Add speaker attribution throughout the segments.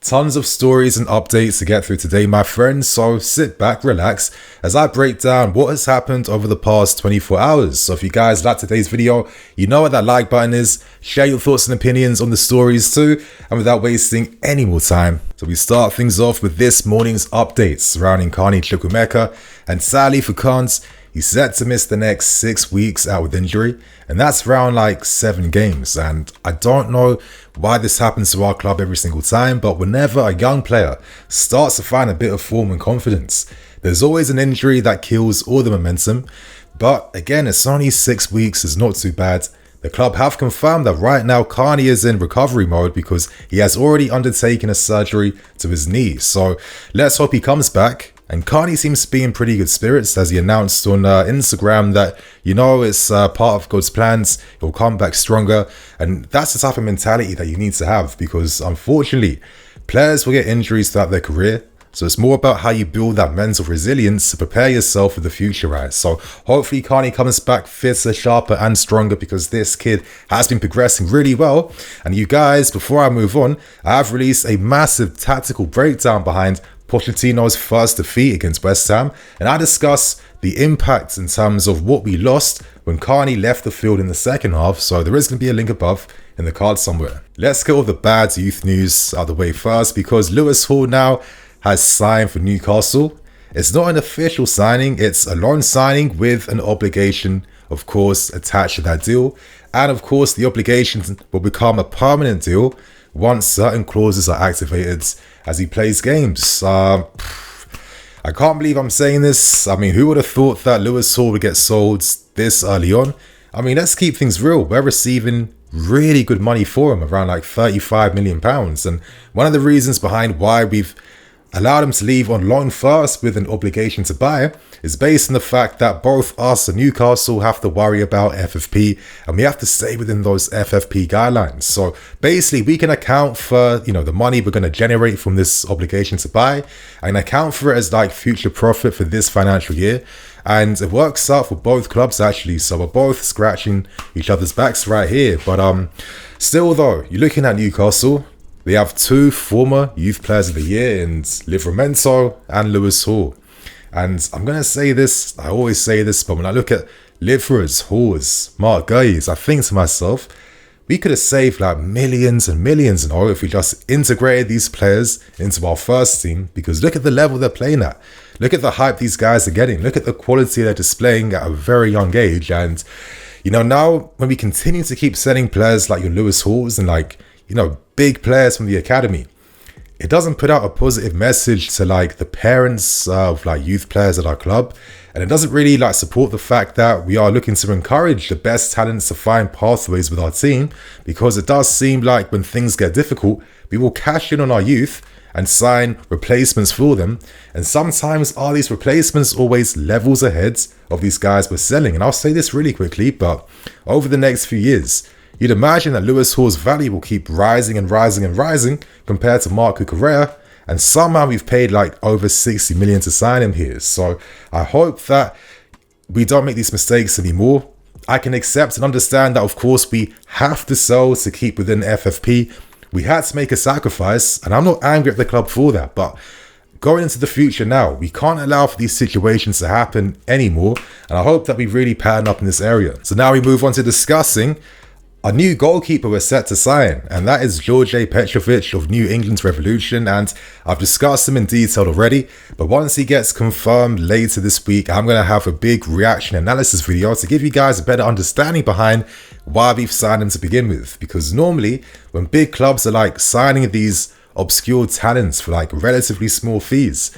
Speaker 1: Tons of stories and updates to get through today, my friends, so sit back, relax, as I break down what has happened over the past 24 hours. So if you guys like today's video, you know what that like button is, share your thoughts and opinions on the stories too, and without wasting any more time. So we start things off with this morning's updates surrounding Chukwuemeka, and sadly for Kant, he's set to miss the next 6 weeks out with injury, and that's around like 7 games. And I don't know why this happens to our club every single time, but whenever a young player starts to find a bit of form and confidence, there's always an injury that kills all the momentum. But again, it's only 6 weeks, it's not too bad. The club have confirmed that right now Carney is in recovery mode because he has already undertaken a surgery to his knee. So let's hope he comes back. And Carney seems to be in pretty good spirits, as he announced on Instagram that, you know, it's part of God's plans. He'll come back stronger. And that's the type of mentality that you need to have, because unfortunately, players will get injuries throughout their career. So it's more about how you build that mental resilience to prepare yourself for the future, right? So hopefully Carney comes back fitter, sharper and stronger, because this kid has been progressing really well. And you guys, before I move on, I have released a massive tactical breakdown behind Pochettino's first defeat against West Ham, and I discuss the impact in terms of what we lost when Carney left the field in the second half, so there is going to be a link above in the card somewhere. Let's get all the bad youth news out of the way first, because Lewis Hall now has signed for Newcastle. It's not an official signing, it's a loan signing with an obligation, of course, attached to that deal, and of course the obligation will become a permanent deal once certain clauses are activated as he plays games. I can't believe I'm saying this. I mean, who would have thought that Lewis Hall would get sold this early on? I mean, let's keep things real. We're receiving really good money for him, around like £35 million. And one of the reasons behind why we've allowed him to leave on loan first with an obligation to buy is based on the fact that both us and Newcastle have to worry about FFP, and we have to stay within those FFP guidelines. So basically we can account for, you know, the money we're going to generate from this obligation to buy and account for it as like future profit for this financial year. And it works out for both clubs actually, so we're both scratching each other's backs right here. But still though, you're looking at Newcastle. They have 2 former Youth Players of the Year in Livramento and Lewis Hall. And I'm going to say this, I always say this, but when I look at Livras, Halls, Mark Guy's, I think to myself, we could have saved like millions and millions, you know, if we just integrated these players into our first team, because look at the level they're playing at. Look at the hype these guys are getting. Look at the quality they're displaying at a very young age. And, you know, now when we continue to keep sending players like your Lewis Halls and like, you know, big players from the academy, it doesn't put out a positive message to like the parents of like youth players at our club, and it doesn't really like support the fact that we are looking to encourage the best talents to find pathways with our team, because it does seem like when things get difficult, we will cash in on our youth and sign replacements for them, and sometimes are these replacements always levels ahead of these guys we're selling. And I'll say this really quickly, but over the next few years, you'd imagine that Lewis Hall's value will keep rising and rising and rising compared to Marc Cucurella, and somehow we've paid like over 60 million to sign him here. So I hope that we don't make these mistakes anymore. I can accept and understand that of course we have to sell to keep within FFP. We had to make a sacrifice, and I'm not angry at the club for that, but going into the future now, we can't allow for these situations to happen anymore, and I hope that we really pattern up in this area. So now we move on to discussing a new goalkeeper we're set to sign, and that is George PETROVIC of New England's Revolution, and I've discussed him in detail already, but once he gets confirmed later this week, I'm going to have a big reaction analysis video to give you guys a better understanding behind why we've signed him to begin with. Because normally when big clubs are like signing these obscure talents for like relatively small fees,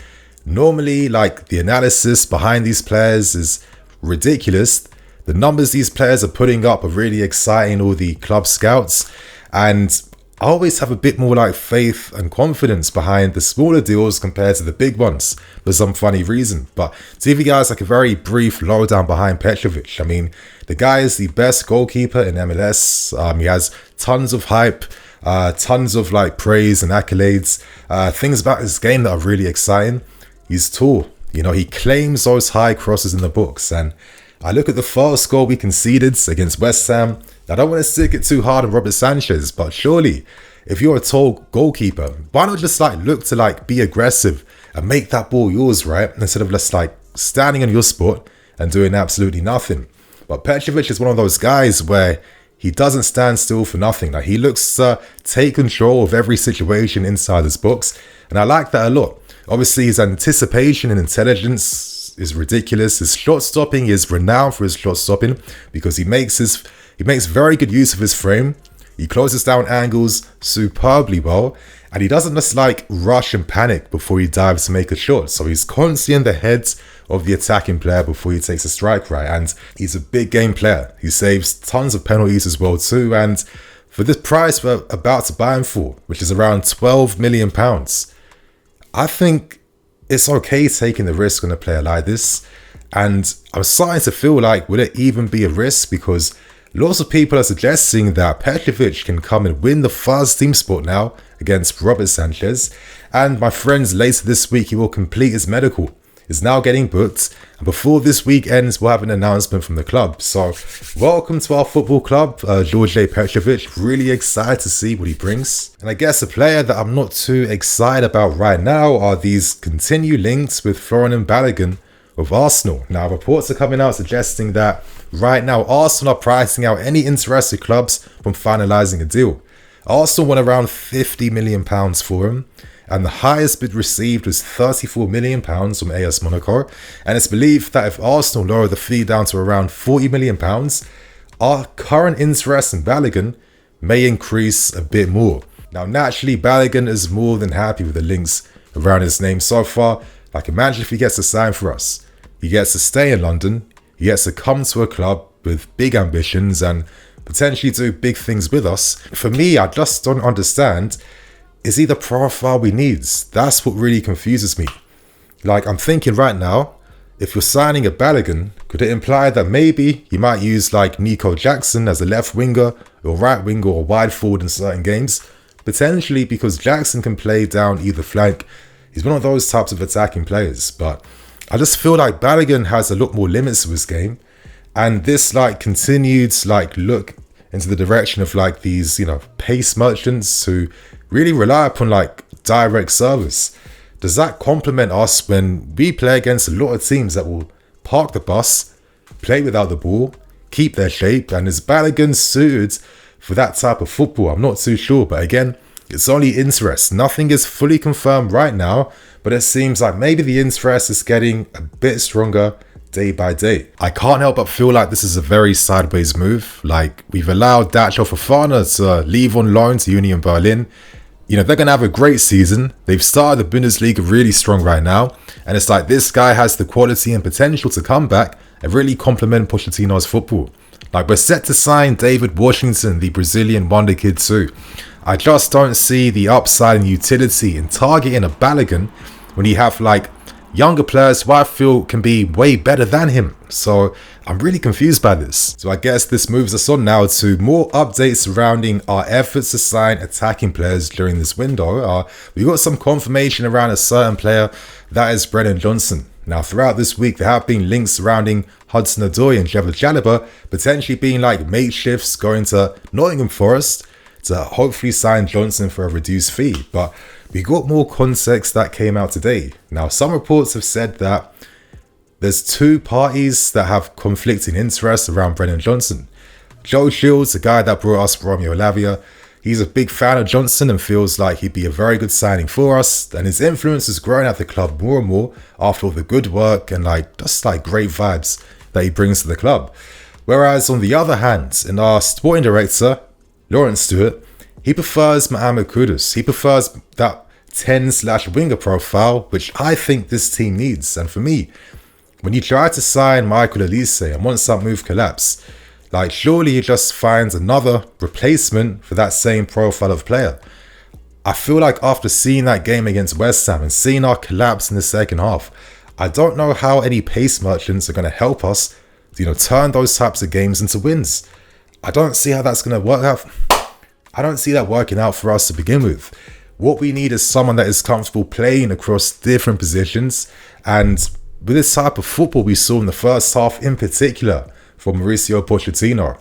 Speaker 1: normally like the analysis behind these players is ridiculous. The numbers these players are putting up are really exciting, all the club scouts, and I always have a bit more like faith and confidence behind the smaller deals compared to the big ones for some funny reason. But to give you guys like a very brief lowdown behind Petrovic, I mean, the guy is the best goalkeeper in MLS. He has tons of hype, tons of like praise and accolades, things about his game that are really exciting. He's tall, you know, he claims those high crosses in the books, and I look at the first goal we conceded against West Ham. I don't want to stick it too hard on Robert Sanchez, but surely if you're a tall goalkeeper, why not just like look to like be aggressive and make that ball yours, right? Instead of just like standing on your spot and doing absolutely nothing. But Petrovic is one of those guys where he doesn't stand still for nothing. Like, he looks to take control of every situation inside his box, and I like that a lot. Obviously, his anticipation and intelligence is ridiculous. His shot stopping is renowned for his shot stopping because he makes very good use of his frame. He closes down angles superbly well, and he doesn't just like rush and panic before he dives to make a shot. So he's constantly in the heads of the attacking player before he takes a strike, right? And he's a big game player. He saves tons of penalties as well too. And for this price we're about to buy him for, which is around £12 million, I think it's okay taking the risk on a player like this. And I'm starting to feel like, will it even be a risk? Because lots of people are suggesting that Petrovic can come and win the first team spot now against Robert Sanchez. And my friends, later this week, he will complete his medical. It's now getting booked. And before this week ends, we'll have an announcement from the club. So welcome to our football club, George Petrovic. Really excited to see what he brings. And I guess a player that I'm not too excited about right now are these continued links with Florian Balogun of Arsenal. Now, reports are coming out suggesting that right now Arsenal are pricing out any interested clubs from finalising a deal. Arsenal want around £50 million for him, and the highest bid received was £34 million from AS Monaco. And it's believed that if Arsenal lower the fee down to around £40 million, our current interest in Balogun may increase a bit more. Now, naturally, Balogun is more than happy with the links around his name so far. Like, imagine if he gets to sign for us. He gets to stay in London. He gets to come to a club with big ambitions and potentially do big things with us. For me, I just don't understand. Is he the profile we need? That's what really confuses me. Like, I'm thinking right now, if you're signing a Balogun, could it imply that maybe you might use like Nico Jackson as a left winger or right winger or wide forward in certain games? Potentially, because Jackson can play down either flank. He's one of those types of attacking players, but I just feel like Balogun has a lot more limits to his game, and this like continued like look into the direction of like these, you know, pace merchants who really rely upon like direct service. Does that complement us when we play against a lot of teams that will park the bus, play without the ball, keep their shape? And is Balogun suited for that type of football? I'm not too sure, but again, it's only interest. Nothing is fully confirmed right now, but it seems like maybe the interest is getting a bit stronger day by day. I can't help but feel like this is a very sideways move. Like, we've allowed Dacho Fofana to leave on loan to Union Berlin. You know, they're going to have a great season. They've started the Bundesliga really strong right now. And it's like this guy has the quality and potential to come back and really complement Pochettino's football. Like, we're set to sign David Washington, the Brazilian wonder kid too. I just don't see the upside and utility in targeting a Balogun when you have like younger players who I feel can be way better than him. So I'm really confused by this. So I guess this moves us on now to more updates surrounding our efforts to sign attacking players during this window. We got some confirmation around a certain player, that is Brennan Johnson. Now, throughout this week, there have been links surrounding Hudson-Odoi and Trevor Chalobah potentially being like makeshifts going to Nottingham Forest to hopefully sign Johnson for a reduced fee. But we got more context that came out today. Now, some reports have said that there's two parties that have conflicting interests around Brennan Johnson. Joe Shields, the guy that brought us Romeo Lavia, he's a big fan of Johnson and feels like he'd be a very good signing for us. And his influence has grown at the club more and more after all the good work and like just like great vibes that he brings to the club. Whereas on the other hand, in our sporting director, Lawrence Stewart, he prefers Mohamed Kudus. He prefers that 10/winger profile, which I think this team needs. And for me, when you try to sign Michael Elise and once that move collapse, like surely he just finds another replacement for that same profile of player. I feel like after seeing that game against West Ham and seeing our collapse in the second half, I don't know how any pace merchants are going to help us, you know, turn those types of games into wins. I don't see how that's going to work out. I don't see that working out for us to begin with. What we need is someone that is comfortable playing across different positions. And with this type of football we saw in the first half in particular from Mauricio Pochettino,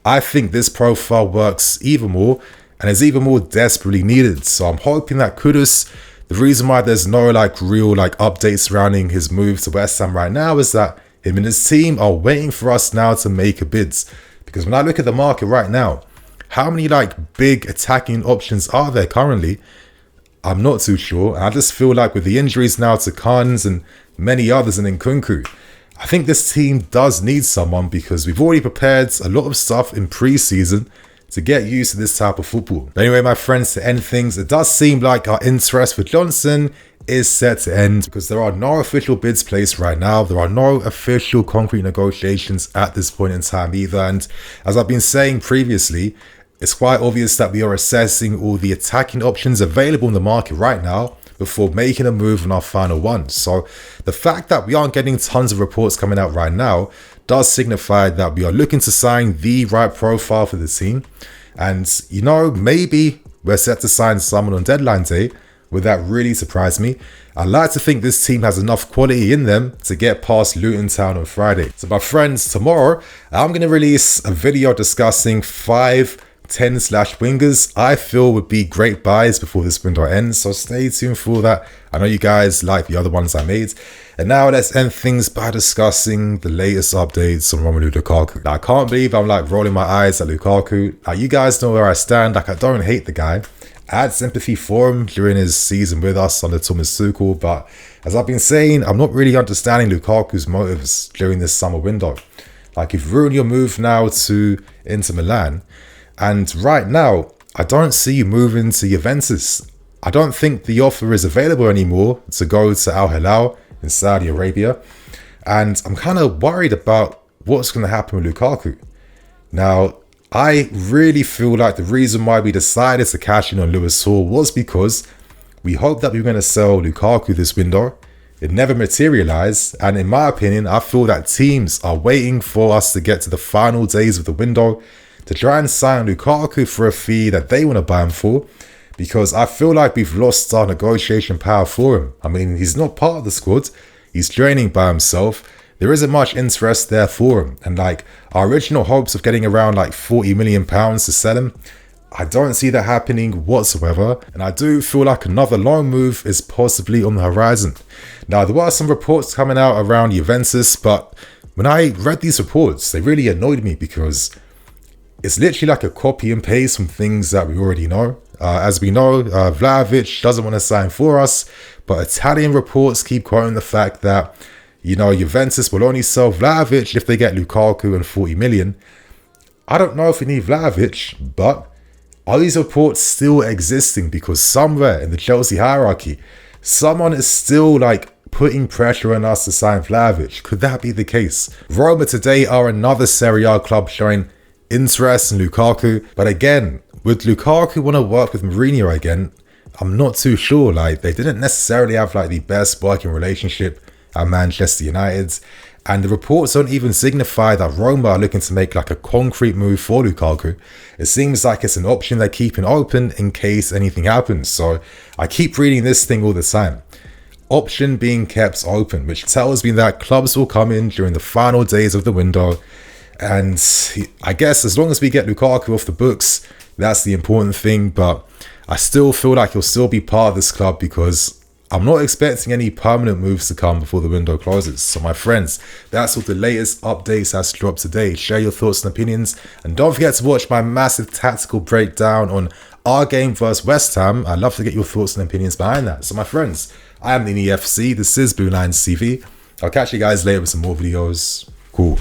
Speaker 1: I think this profile works even more. and is even more desperately needed. So I'm hoping that Kudus, the reason why there's no real updates surrounding his move to West Ham right now is that him and his team are waiting for us now to make a bids. Because when I look at the market right now, how many big attacking options are there currently? I'm not too sure. I just feel like with the injuries now to Kans and many others and Nkunku, I think this team does need someone, because we've already prepared a lot of stuff in pre-season to get used to this type of football. But anyway, my friends, to end things, it does seem like our interest for Johnson is set to end, because there are no official bids placed right now. There are no official concrete negotiations at this point in time either. And as I've been saying previously, it's quite obvious that we are assessing all the attacking options available in the market right now before making a move on our final one. So the fact that we aren't getting tons of reports coming out right now does signify that we are looking to sign the right profile for the team. And, maybe we're set to sign someone on deadline day. Would that really surprise me? I like to think this team has enough quality in them to get past Luton Town on Friday. So my friends, tomorrow I'm going to release a video discussing 5 10/wingers I feel would be great buys before this window ends, so stay tuned for that. I know you guys like the other ones I made. And now let's end things by discussing the latest updates on Romelu Lukaku. Now, I can't believe I'm rolling my eyes at Lukaku. You guys know where I stand. I don't hate the guy. I had sympathy for him during his season with us under Thomas Tuchel, but as I've been saying, I'm not really understanding Lukaku's motives during this summer window. You've ruined your move now to Inter Milan. And right now, I don't see you moving to Juventus. I don't think the offer is available anymore to go to Al Hilal in Saudi Arabia. And I'm kind of worried about what's going to happen with Lukaku. Now, I really feel like the reason why we decided to cash in on Lewis Hall was because we hoped that we were going to sell Lukaku this window. It never materialized. And in my opinion, I feel that teams are waiting for us to get to the final days of the window to try and sign Lukaku for a fee that they want to buy him for, because I feel like we've lost our negotiation power for him. I mean, he's not part of the squad. He's training by himself. There isn't much interest there for him. And our original hopes of getting around £40 million to sell him, I don't see that happening whatsoever. And I do feel like another loan move is possibly on the horizon. Now, there were some reports coming out around Juventus, but when I read these reports, they really annoyed me, because it's literally a copy and paste from things that we already know. As we know, Vlahovic doesn't want to sign for us, but Italian reports keep quoting the fact that, Juventus will only sell Vlahovic if they get Lukaku and 40 million. I don't know if we need Vlahovic, but are these reports still existing? Because somewhere in the Chelsea hierarchy, someone is still putting pressure on us to sign Vlahovic. Could that be the case? Roma today are another Serie A club showing interest in Lukaku, but again, would Lukaku want to work with Mourinho again? I'm not too sure. They didn't necessarily have the best working relationship at Manchester United, and the reports don't even signify that Roma are looking to make a concrete move for Lukaku. It seems like it's an option they're keeping open in case anything happens. So I keep reading this thing all the time. Option being kept open, which tells me that clubs will come in during the final days of the window. And I guess as long as we get Lukaku off the books, that's the important thing. But I still feel like he'll still be part of this club, because I'm not expecting any permanent moves to come before the window closes. So my friends, that's all the latest updates that's dropped today. Share your thoughts and opinions. And don't forget to watch my massive tactical breakdown on our game versus West Ham. I'd love to get your thoughts and opinions behind that. So my friends, I am the EFC. This is Blue Lines TV. I'll catch you guys later with some more videos. Cool.